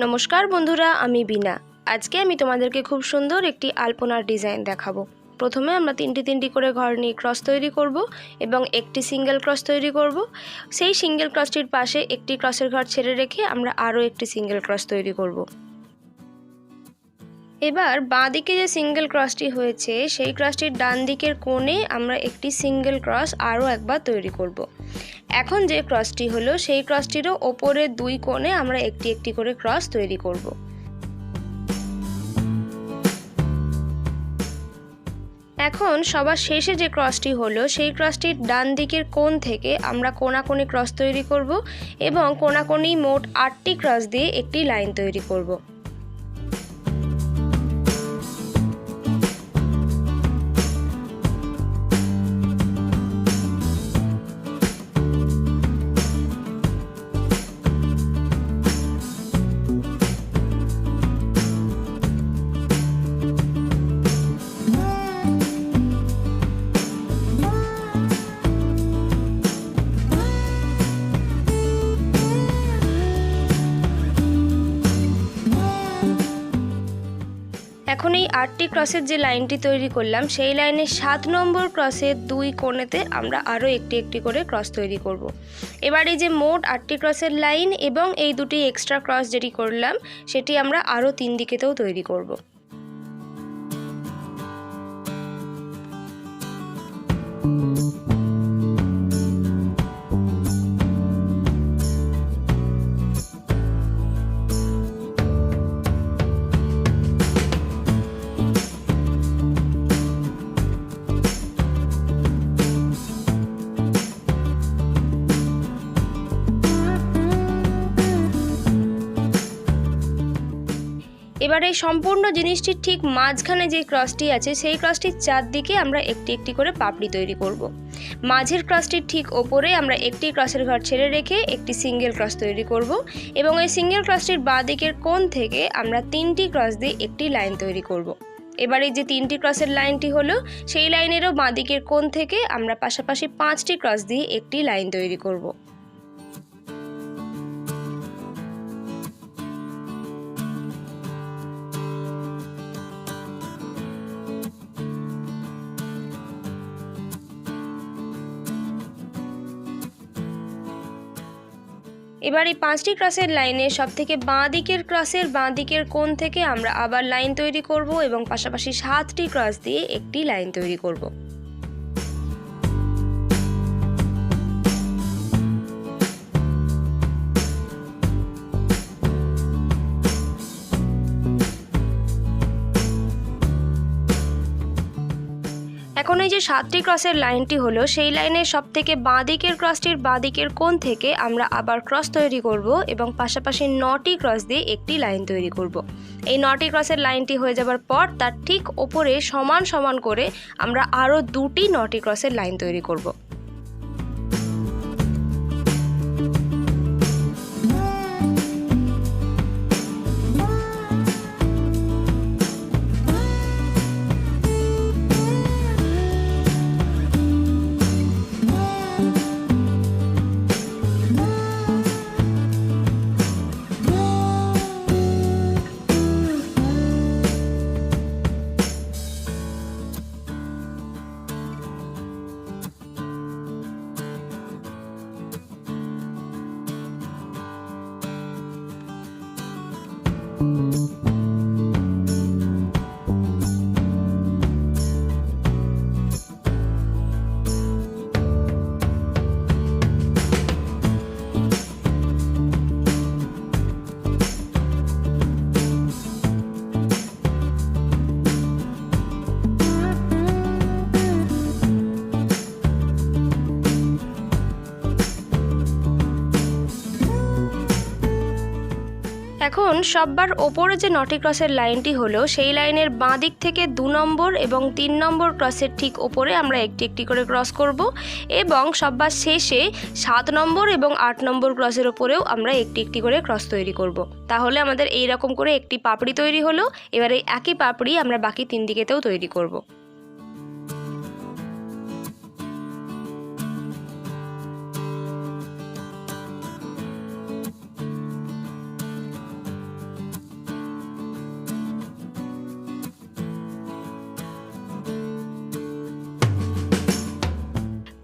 নমস্কার বন্ধুরা, আমি বিনা। আজকে আমি তোমাদেরকে খুব সুন্দর একটি আলপনার ডিজাইন দেখাবো। প্রথমে আমরা তিনটি করে ঘর নিয়ে ক্রস তৈরি করব এবং একটি সিঙ্গেল ক্রস তৈরি করব। সেই সিঙ্গেল ক্রসটির পাশে একটি ক্রসের ঘর ছেড়ে রেখে আমরা আরও একটি সিঙ্গেল ক্রস তৈরি করব। এবার বাঁ দিকে যে সিঙ্গেল ক্রসটি হয়েছে সেই ক্রসটির ডান দিকের কোণে আমরা একটি সিঙ্গেল ক্রস আরও একবার তৈরি করব। এখন যে ক্রসটি হলো সেই ক্রসটিরও ওপরের দুই কোণে আমরা একটি একটি করে ক্রস তৈরি করব। এখন সবার শেষে যে ক্রসটি হলো সেই ক্রসটির ডান দিকের কোণ থেকে আমরা কোণাকোণি ক্রস তৈরি করব এবং কোণাকোণি মোট 8টি ক্রস দিয়ে একটি লাইন তৈরি করব। এখন এই 8টি ক্রসের যে লাইনটি তৈরি করলাম সেই লাইনের 7 নম্বর ক্রসের দুই কোণেতে আমরা আরও একটি একটি করে ক্রস তৈরি করব। এবার এই যে মোট 8টি ক্রসের লাইন এবং এই দুটি এক্সট্রা ক্রস যেটি করলাম সেটি আমরা আরও 3 দিকেতেও তৈরি করব। এবার এই সম্পূর্ণ জিনিসটির ঠিক মাঝখানে যে ক্রসটি আছে সেই ক্রসটির চারদিকে আমরা একটি একটি করে পাপড়ি তৈরি করব। মাঝের ক্রসটির ঠিক ওপরে আমরা একটি ক্রসের ঘর ছেড়ে রেখে একটি সিঙ্গেল ক্রস তৈরি করব এবং এই সিঙ্গেল ক্রসটির বাঁ দিকের কোণ থেকে আমরা 3টি ক্রস দিয়ে একটি লাইন তৈরি করব। এবার এই যে 3টি ক্রসের লাইনটি হলো সেই লাইনেরও বাঁ দিকের কোণ থেকে আমরা পাশাপাশি 5টি ক্রস দিয়ে একটি লাইন তৈরি করব। এবার এই 5টি ক্রসের লাইনে সবথেকে বাঁ দিকের ক্রসের বাঁ দিকের কোণ থেকে আমরা আবার লাইন তৈরি করব এবং পাশাপাশি 7টি ক্রস দিয়ে একটি লাইন তৈরি করব। এখন এই যে 7টি ক্রসের লাইনটি হলো সেই লাইনের সবথেকে বাঁ দিকের ক্রসটির বাঁ দিকের কোণ থেকে আমরা আবার ক্রস তৈরি করব এবং পাশাপাশি 9টি ক্রস দিয়ে একটি লাইন তৈরি করব। এই 9টি ক্রসের লাইনটি হয়ে যাবার পর তার ঠিক ওপরে সমান সমান করে আমরা আরও 9টি ক্রসের লাইন তৈরি করব। এখন সববার ওপরে যে 9টি ক্রসের লাইনটি হলো সেই লাইনের বাঁ দিক থেকে 2 নম্বর এবং 3 নম্বর ক্রসের ঠিক ওপরে আমরা একটি একটি করে ক্রস করব এবং সববার শেষে 7 নম্বর এবং 8 নম্বর ক্রসের ওপরেও আমরা একটি একটি করে ক্রস তৈরি করব। তাহলে আমাদের এই রকম করে একটি পাপড়ি তৈরি হলো। এবারে একই পাপড়ি আমরা বাকি 3 দিকেতেও তৈরি করব।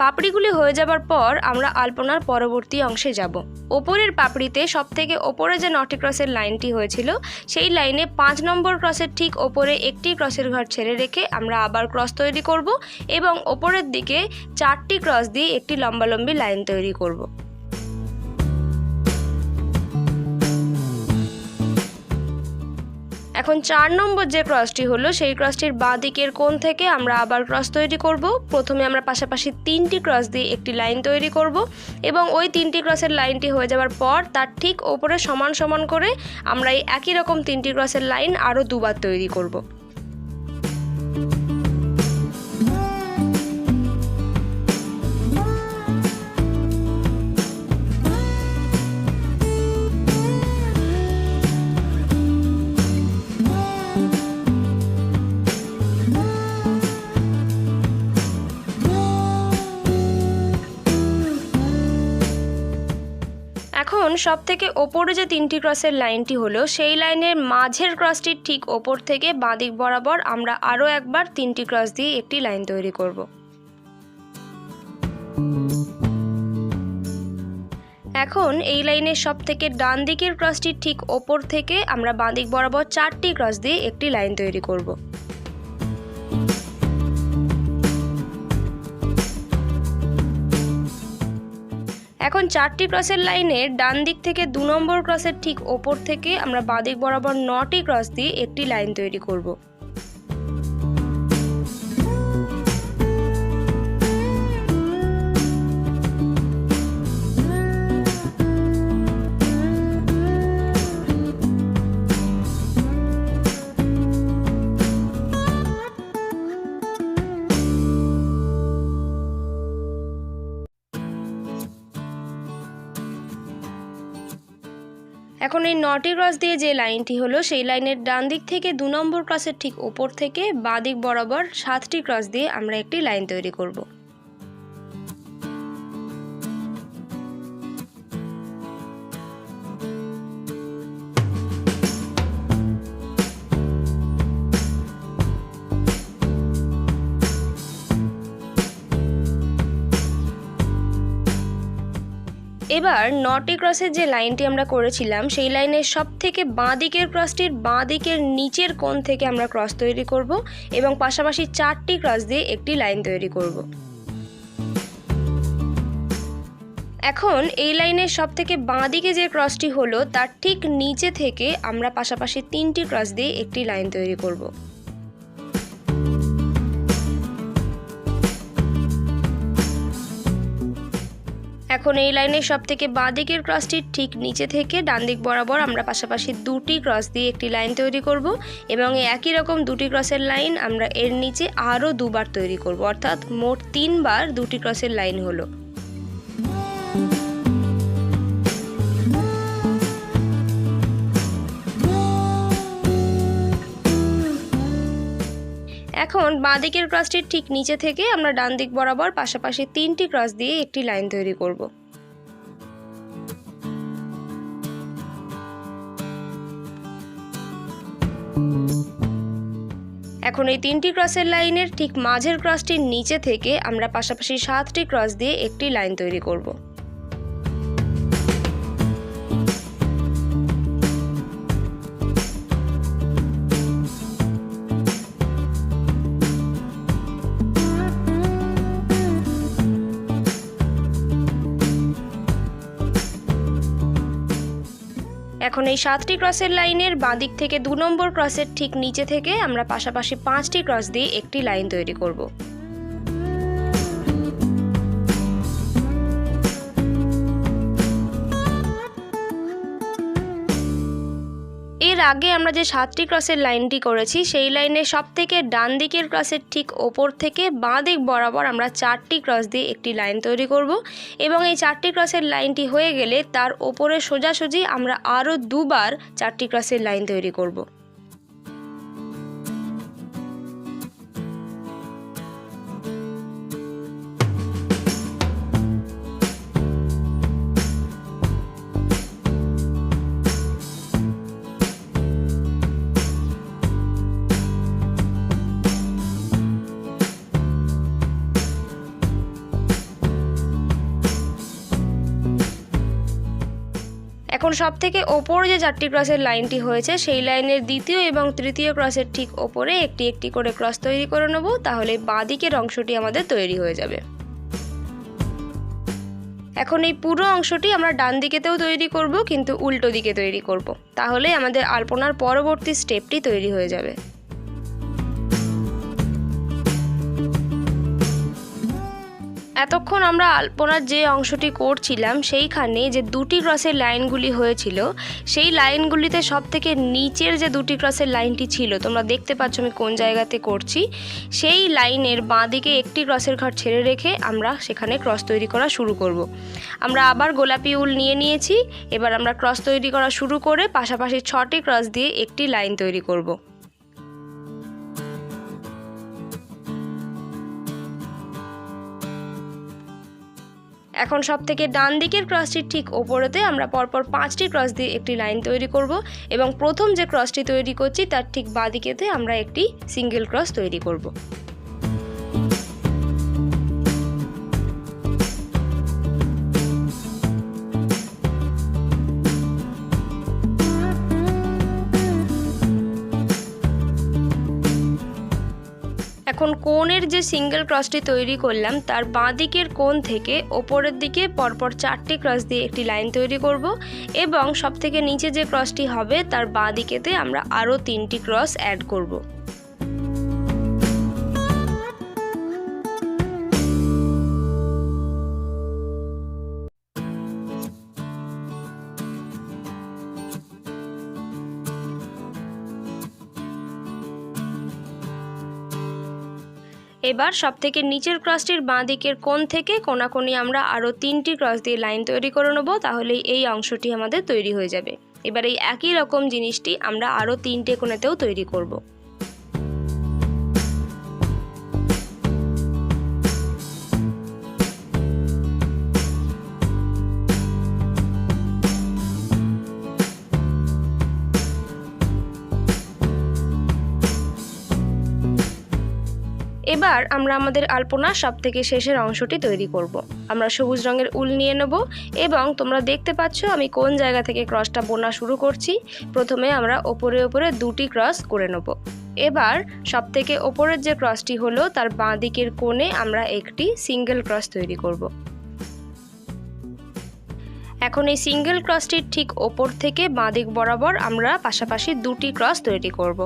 পাপড়িগুলি হয়ে যাবার পর আমরা আলপনার পরবর্তী অংশে যাব। ওপরের পাপড়িতে সবথেকে ওপরে যে 9টি ক্রসের লাইনটি হয়েছিল সেই লাইনে 5 নম্বর ক্রসের ঠিক ওপরে একটি ক্রসের ঘর ছেড়ে রেখে আমরা আবার ক্রস তৈরি করব এবং ওপরের দিকে 4টি ক্রস দিয়ে একটি লম্বালম্বি লাইন তৈরি করব। এখন 4 নম্বর যে ক্রসটি হলো সেই ক্রসটির বাঁ দিকের কোণ থেকে আমরা আবার ক্রস তৈরি করব। প্রথমে আমরা পাশাপাশি 3টি ক্রস দিয়ে একটি লাইন তৈরি করব এবং ওই 3টি ক্রসের লাইনটি হয়ে যাওয়ার পর তার ঠিক ওপরে সমান সমান করে আমরা এই একই রকম 3টি ক্রসের লাইন আরও দুবার তৈরি করব। এখন সবথেকে ওপরে যে 3টি ক্রসের লাইনটি হলো সেই লাইনের মাঝের ক্রসটির ঠিক ওপর থেকে বাঁ দিক বরাবর আমরা আরও একবার 3টি ক্রস দিয়ে একটি লাইন তৈরি করব। এখন এই লাইনের সবথেকে ডান দিকের ক্রসটির ঠিক ওপর থেকে আমরা বাঁ দিক বরাবর 4টি ক্রস দিয়ে একটি লাইন তৈরি করব। এখন 4টি ক্রসের লাইনের ডান দিক থেকে 2 নম্বর ক্রসের ঠিক ওপর থেকে আমরা বাঁ দিক বরাবর 9টি ক্রস দিয়ে একটি লাইন তৈরি করব। এখন এই 9টি ক্রস দিয়ে যে লাইনটি হলো সেই লাইনের ডান দিক থেকে 2 নম্বর ক্রসের ঠিক ওপর থেকে বাঁ দিক বরাবর 7টি ক্রস দিয়ে আমরা একটি লাইন তৈরি করব। এবার 9টি ক্রসের যে লাইনটি আমরা করেছিলাম সেই লাইনের সবথেকে বাঁ দিকের ক্রসটির বাঁ দিকের নিচের কোণ থেকে আমরা ক্রস তৈরি করব এবং পাশাপাশি 4টি ক্রস দিয়ে একটি লাইন তৈরি করব। এখন এই লাইনের সবথেকে বাঁ দিকে যে ক্রসটি হলো তার ঠিক নিচে থেকে আমরা পাশাপাশি 3টি ক্রস দিয়ে একটি লাইন তৈরি করব। এখন এই লাইনের সবথেকে বাঁ দিকের ক্রসটির ঠিক নিচে থেকে ডান দিক বরাবর আমরা পাশাপাশি 2টি ক্রস দিয়ে একটি লাইন তৈরি করব এবং এই একই রকম 2টি ক্রসের লাইন আমরা এর নিচে আরও দুবার তৈরি করব, অর্থাৎ মোট 3বার 2টি ক্রসের লাইন হলো। এখন বাঁ দিকের ক্রসটির ঠিক নিচে থেকে আমরা ডান দিক বরাবর পাশাপাশি 3টি ক্রস দিয়ে একটি লাইন তৈরি করব। এখন এই 3টি ক্রসের লাইনের ঠিক মাঝের ক্রসটির নিচে থেকে আমরা পাশাপাশি 7টি ক্রস দিয়ে একটি লাইন তৈরি করব। এখন এই 7টি ক্রসের লাইনের বাঁ দিক থেকে 2 নম্বর ক্রসের ঠিক নিচে থেকে আমরা পাশাপাশি 5টি ক্রস দিয়ে একটি লাইন তৈরি করব। এর আগে আমরা যে 7টি ক্রসের লাইনটি করেছি সেই লাইনের সবথেকে ডান দিকের ক্রসের ঠিক ওপর থেকে বাঁ দিক বরাবর আমরা 4টি ক্রস দিয়ে একটি লাইন তৈরি করব এবং এই 4টি ক্রসের লাইনটি হয়ে গেলে তার ওপরে সোজাসুজি আমরা আরও দুবার 4টি ক্রসের লাইন তৈরি করব। এখন সবথেকে ওপরে যে 4টি ক্রসের লাইনটি হয়েছে সেই লাইনের দ্বিতীয় এবং তৃতীয় ক্রসের ঠিক ওপরে একটি একটি করে ক্রস তৈরি করে নেব, তাহলে বাঁ দিকের অংশটি আমাদের তৈরি হয়ে যাবে। এখন এই পুরো অংশটি আমরা ডান দিকেতেও তৈরি করব, কিন্তু উল্টো দিকে তৈরি করব, তাহলে আমাদের আলপনার পরবর্তী স্টেপটি তৈরি হয়ে যাবে। এতক্ষণ আমরা আলপনার যে অংশটি করছিলাম সেইখানে যে 2টি ক্রসের লাইনগুলি হয়েছিল, সেই লাইনগুলিতে সবথেকে নিচের যে 2টি ক্রসের লাইনটি ছিল, তোমরা দেখতে পাচ্ছ আমি কোন জায়গাতে করছি, সেই লাইনের বাঁ দিকে একটি ক্রসের ঘর ছেড়ে রেখে আমরা সেখানে ক্রস তৈরি করা শুরু করব। আমরা আবার গোলাপি উল নিয়ে নিয়েছি, এবার আমরা ক্রস তৈরি করা শুরু করে পাশাপাশি 6টি ক্রস দিয়ে একটি লাইন তৈরি করব। এখন সবথেকে ডান দিকের ক্রসটির ঠিক ওপরেতে আমরা পরপর 5টি ক্রস দিয়ে একটি লাইন তৈরি করব এবং প্রথম যে ক্রসটি তৈরি করছি তার ঠিক বাঁ দিকেতে আমরা একটি সিঙ্গেল ক্রস তৈরি করব। এখন কোণের যে সিঙ্গেল ক্রসটি তৈরি করলাম তার বাঁ দিকের কোণ থেকে ওপরের দিকে পরপর 4টি ক্রস দিয়ে একটি লাইন তৈরি করব এবং সবথেকে নিচে যে ক্রসটি হবে তার বাঁ দিকেতে আমরা আরও 3টি ক্রস অ্যাড করব। এবার সবথেকে নিচের ক্রসটির বাঁ দিকের কোণ থেকে কোণাকোণি আমরা আরও 3টি ক্রস দিয়ে লাইন তৈরি করে নেব, তাহলেই এই অংশটি আমাদের তৈরি হয়ে যাবে। এবার এই একই রকম জিনিসটি আমরা আরও 3টে কোণেতেও তৈরি করব। এবার আমরা আমাদের আলপনার সবথেকে শেষের অংশটি তৈরি করব। আমরা সবুজ রঙের উল নিয়ে নেব এবং তোমরা দেখতে পাচ্ছ আমি কোন জায়গা থেকে ক্রসটা বোনা শুরু করছি। প্রথমে আমরা ওপরে 2টি ক্রস করে নেব। এবার সবথেকে ওপরের যে ক্রসটি হলো তার বাঁ দিকের কোণে আমরা একটি সিঙ্গেল ক্রস তৈরি করব। এখন এই সিঙ্গেল ক্রসটির ঠিক ওপর থেকে বাঁ দিক বরাবর আমরা পাশাপাশি 2টি ক্রস তৈরি করব।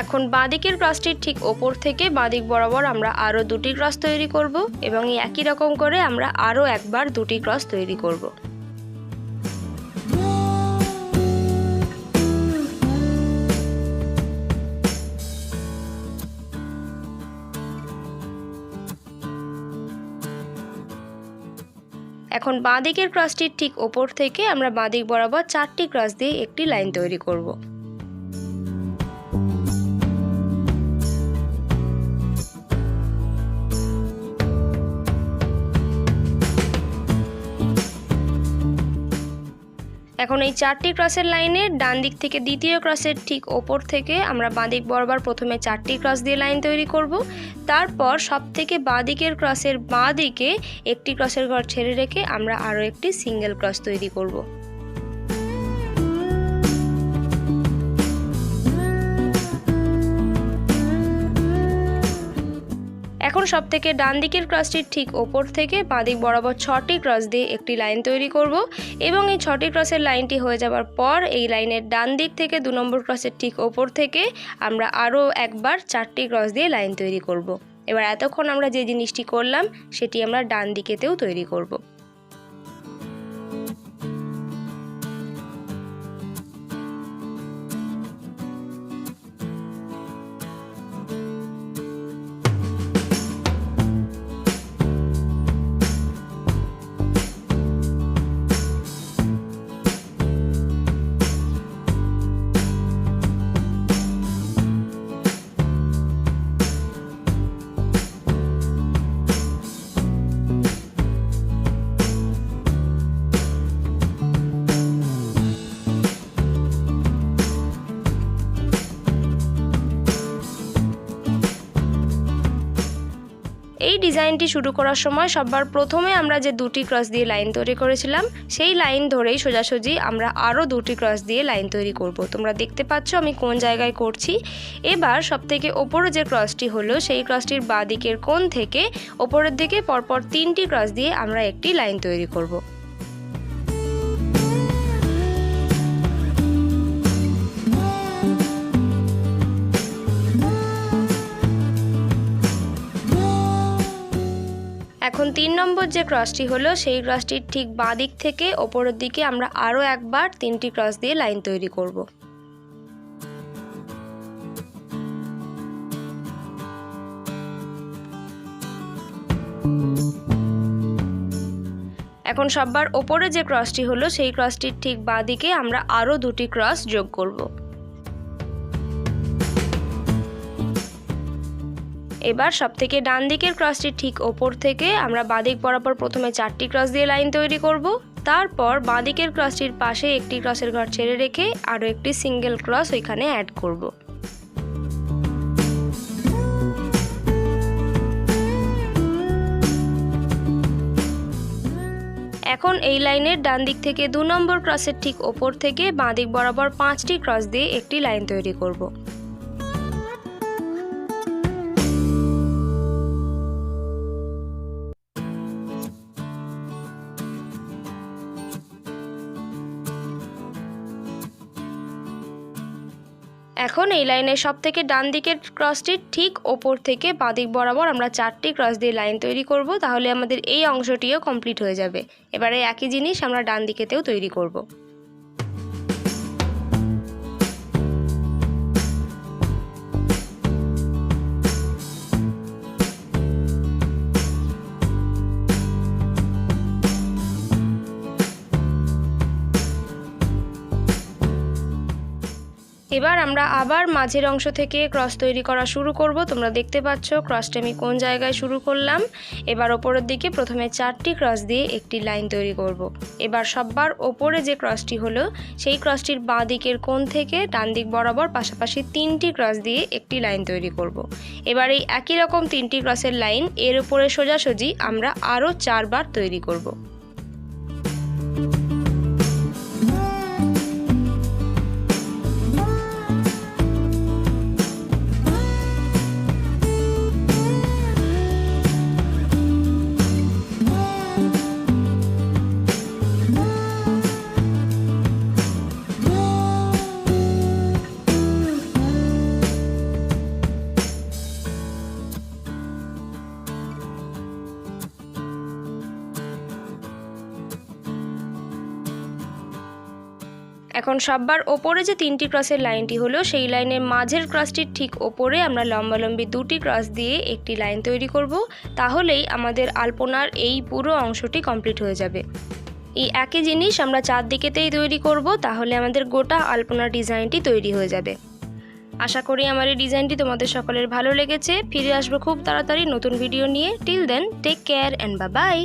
এখন বাঁদিকের ক্রসটির ঠিক ওপর থেকে বাঁদিক বরাবর আমরা আরও 2টি ক্রস তৈরি করব এবং এই একই রকম করে আমরা আরও একবার 2টি ক্রস তৈরি করব। এখন বাঁদিকের ক্রসটির ঠিক ওপর থেকে আমরা বাঁদিক বরাবর 4টি ক্রস দিয়ে একটি লাইন তৈরি করব। এখন এই 4টি ক্রসের লাইনের ডান দিক থেকে দ্বিতীয় ক্রসের ঠিক ওপর থেকে আমরা বাঁদিক বরাবর প্রথমে 4টি ক্রস দিয়ে লাইন তৈরি করব। তারপর সবথেকে বাঁদিকের ক্রসের বাঁ দিকে একটি ক্রসের ঘর ছেড়ে রেখে আমরা আরও একটি সিঙ্গেল ক্রস তৈরি করব। এখন সবথেকে ডান দিকের ক্রসটির ঠিক ওপর থেকে বাঁদিক বরাবর 6টি ক্রস দিয়ে একটি লাইন তৈরি করব এবং এই 6টি ক্রসের লাইনটি হয়ে যাওয়ার পর এই লাইনের ডান দিক থেকে 2 নম্বর ক্রসের ঠিক ওপর থেকে আমরা আরও একবার 4টি ক্রস দিয়ে লাইন তৈরি করব। এবার এতক্ষণ আমরা যে জিনিসটি করলাম সেটি আমরা ডান দিকেতেও তৈরি করব। ডিজাইনটি শুরু করার সময় সবার প্রথমে আমরা যে দুটি ক্রস দিয়ে লাইন তৈরি করেছিলাম সেই লাইন ধরেই সোজাসুজি আমরা আরও দুটি ক্রস দিয়ে লাইন তৈরি করব। তোমরা দেখতে পাচ্ছ আমি কোন জায়গায় করছি। এবার সবথেকে ওপরে যে ক্রসটি হলো সেই ক্রসটির বাঁ দিকের কোণ থেকে ওপরের দিকে পরপর 3টি ক্রস দিয়ে আমরা একটি লাইন তৈরি করব। এখন 3 নম্বর যে ক্রসটি হলো সেই ক্রসটির ঠিক বাঁ দিক থেকে ওপরের দিকে আমরা আরও একবার 3টি ক্রস দিয়ে লাইন তৈরি করব। এখন সবার ওপরে যে ক্রসটি হলো সেই ক্রসটির ঠিক বাঁ দিকে আমরা আরও দুটি ক্রস যোগ করব। এবার সবথেকে ডান দিকের ক্রসটির ঠিক ওপর থেকে আমরা বাঁদিক বরাবর প্রথমে 4টি ক্রস দিয়ে লাইন তৈরি করব। তারপর বাঁদিকের ক্রসটির পাশে একটি ক্রসের ঘর ছেড়ে রেখে আরও একটি সিঙ্গেল ক্রস ওইখানে অ্যাড করব। এখন এই লাইনের ডান দিক থেকে 2 নম্বর ক্রসের ঠিক ওপর থেকে বাঁদিক বরাবর 5টি ক্রস দিয়ে একটি লাইন তৈরি করব। এখন এই লাইনের সবথেকে ডান দিকের ক্রসটির ঠিক ওপর থেকে বাঁদিক বরাবর আমরা 4টি ক্রস দিয়ে লাইন তৈরি করব। তাহলে আমাদের এই অংশটিও কমপ্লিট হয়ে যাবে। এবারে একই জিনিস আমরা ডান দিকেতেও তৈরি করব। এবার আমরা আবার মাঝের অংশ থেকে ক্রস তৈরি করা শুরু করব। তোমরা দেখতে পাচ্ছ ক্রসটা আমি কোন জায়গায় শুরু করলাম। এবার ওপরের দিকে প্রথমে 4টি ক্রস দিয়ে একটি লাইন তৈরি করব। এবার সববার ওপরে যে ক্রসটি হলো সেই ক্রসটির বাঁ দিকের কোণ থেকে ডান দিক বরাবর পাশাপাশি 3টি ক্রস দিয়ে একটি লাইন তৈরি করব। এবার এই একই রকম 3টি ক্রসের লাইন এর উপরে সোজাসুজি আমরা আরও 4 বার তৈরি করব। এখন সববার ওপরে যে 3টি ক্রসের লাইনটি হলো সেই লাইনের মাঝের ক্রসটির ঠিক ওপরে আমরা লম্বালম্বি 2টি ক্রস দিয়ে একটি লাইন তৈরি করব। তাহলেই আমাদের আলপনার এই পুরো অংশটি কমপ্লিট হয়ে যাবে। এই একই জিনিস আমরা 4 দিকেতেই তৈরি করব। তাহলে আমাদের গোটা আলপনার ডিজাইনটি তৈরি হয়ে যাবে। আশা করি আমার এই ডিজাইনটি তোমাদের সকলের ভালো লেগেছে। ফিরে আসবো খুব তাড়াতাড়ি নতুন ভিডিও নিয়ে। Till then take care and bye by.